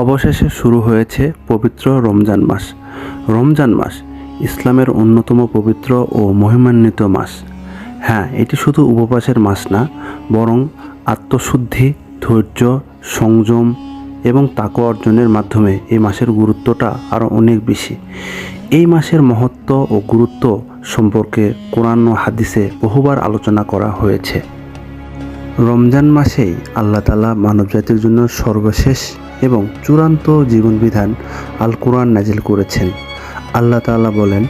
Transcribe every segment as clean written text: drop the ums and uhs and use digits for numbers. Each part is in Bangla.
অবশেষে শুরু হয়েছে পবিত্র রমজান মাস। রমজান মাস ইসলামের অন্যতম পবিত্র ও মহিমান্বিত মাস। হ্যাঁ, এটি শুধু উপবাসের মাস না, বরং আত্মশুদ্ধি, ধৈর্য, সংযম এবং তাকওয়া অর্জনের মাধ্যমে এই মাসের গুরুত্বটা আরও অনেক বেশি। এই মাসের মহত্ব ও গুরুত্ব সম্পর্কে কোরআন ও হাদিসে বহুবার আলোচনা করা হয়েছে। রমজান মাসেই আল্লাহ তাআলা মানবজাতির জন্য সর্বশেষ এবং চূড়ান্ত জীবনবিধান আল কোরআন নাজিল করেছেন। আল্লাহ তাআলা বলেন,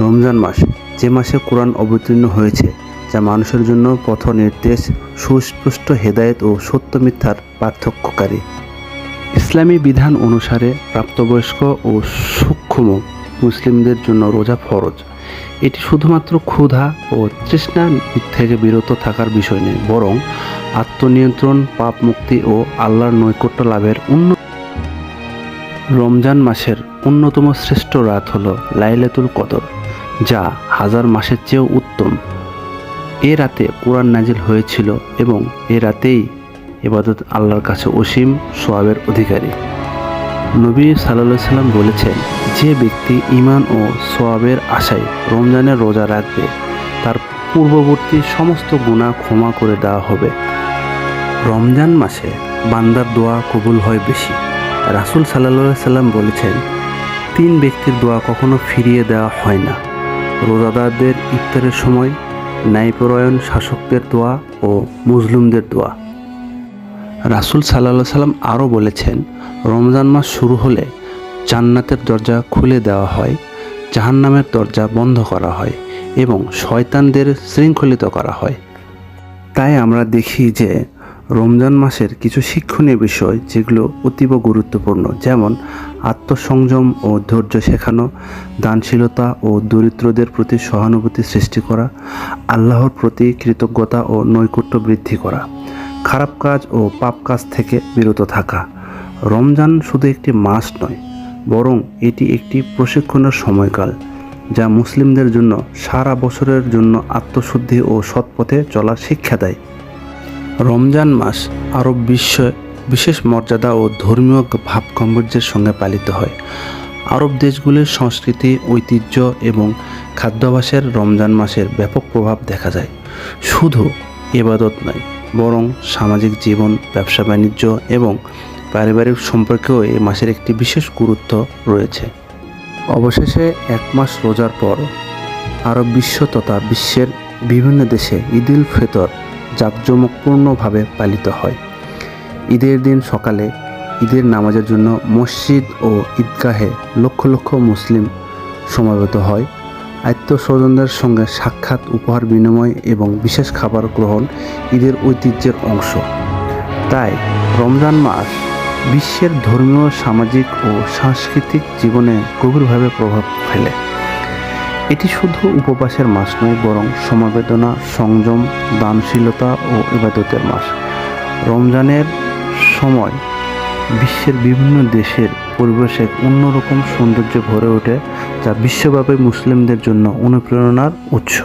রমজান মাস যে মাসে কোরআন অবতীর্ণ হয়েছে, যা মানুষের জন্য পথ নির্দেশ, সুস্পষ্ট হেদায়েত ও সত্য মিথ্যার পার্থক্যকারী। ইসলামী বিধান অনুসারে প্রাপ্তবয়স্ক ও সূক্ষ্ম মুসলিমদের জন্য রোজা ফরজ। এটি শুধুমাত্র ক্ষুধা ও তৃষ্ণা থেকে বিরত থাকার বিষয় নয়, বরং আত্মনিয়ন্ত্রণ, পাপ মুক্তি ও আল্লাহর নৈকট্য লাভের রমজান মাসের অন্যতম শ্রেষ্ঠ রাত হল লাইলাতুল কদর, যা হাজার মাসের চেয়েও উত্তম। এ রাতে কোরআন নাজিল হয়েছিল এবং এ রাতেই ইবাদত আল্লাহর কাছে অসীম সওয়াবের অধিকারী। নবী সাল্লাল্লাহু আলাইহি সাল্লাম বলেছেন, যে ব্যক্তি ঈমান ও সওয়াবের আশায় রমজানের রোজা রাখবে, তার পূর্ববর্তী সমস্ত গুনাহ ক্ষমা করে দেওয়া হবে। রমজান মাসে বান্দার দোয়া কবুল হয় বেশি। রাসূল সাল্লাল্লাহু আলাইহি সাল্লাম বলেছেন, 3 ব্যক্তির দোয়া কখনো ফিরিয়ে দেওয়া হয় না: রোজাদারদের ইফতারের সময়, ন্যায়পরায়ণ শাসকদের দোয়া ও মজলুমদের দোয়া। রাসূল সাল্লাল্লাহু আলাইহি সাল্লাম আরও বলেছেন, রমজান মাস শুরু হলে জান্নাতের দরজা খুলে দেওয়া হয়, জাহান্নামের দরজা বন্ধ করা হয় এবং শয়তানদের শৃঙ্খলিত করা হয়। তাই আমরা দেখি যে রমজান মাসের কিছু শিক্ষণীয় বিষয় যেগুলো অতীব গুরুত্বপূর্ণ, যেমন আত্মসংযম ও ধৈর্য শেখানো, দানশীলতা ও দরিদ্রদের প্রতি সহানুভূতি সৃষ্টি করা, আল্লাহর প্রতি কৃতজ্ঞতা ও নৈকট্য বৃদ্ধি করা, খারাপ কাজ ও পাপ কাজ থেকে বিরত থাকা। রমজান শুধু একটি মাস নয়, বরং এটি একটি প্রশিক্ষণের সময়কাল, যা মুসলিমদের জন্য সারা বছরের জন্য আত্মশুদ্ধি ও সৎপথে চলার শিক্ষা দেয়। রমজান মাস আরব বিশ্বে বিশেষ মর্যাদা ও ধর্মীয় ভাবগাম্ভীর্যের সঙ্গে পালিত হয়। আরব দেশগুলির সংস্কৃতি, ঐতিহ্য এবং খাদ্যাভ্যাসের রমজান মাসের ব্যাপক প্রভাব দেখা যায়। শুধু ইবাদত নয়, বরং সামাজিক জীবন, ব্যবসা বাণিজ্য এবং পারিবারিক সম্পর্কেও এই মাসের একটি বিশেষ গুরুত্ব রয়েছে। অবশেষে 1 মাস রোজার পর আরব বিশ্ব তথা বিশ্বের বিভিন্ন দেশে ঈদুল ফিতর জাঁকজমকপূর্ণভাবে পালিত হয়। ঈদের দিন সকালে ঈদের নামাজের জন্য মসজিদ ও ঈদগাহে লক্ষ লক্ষ মুসলিম সমবেত হয়। আত্মীয়স্বজনদের সঙ্গে সাক্ষাৎ, উপহার বিনিময় এবং বিশেষ খাবার গ্রহণ ঈদের ঐতিহ্যের অংশ। তাই রমজান মাস বিশ্বের ধর্মীয়, সামাজিক ও সাংস্কৃতিক জীবনে গভীরভাবে প্রভাব ফেলে। এটি শুধু উপবাসের মাস নয়, বরং সমবেদনা, সংযম, দানশীলতা ও ইবাদতের মাস। রমজানের সময় বিশ্বের বিভিন্ন দেশের পরিবেশ এক অন্যরকম সৌন্দর্যে ভরে ওঠে, যা বিশ্বব্যাপী মুসলিমদের জন্য অনুপ্রেরণার উৎস।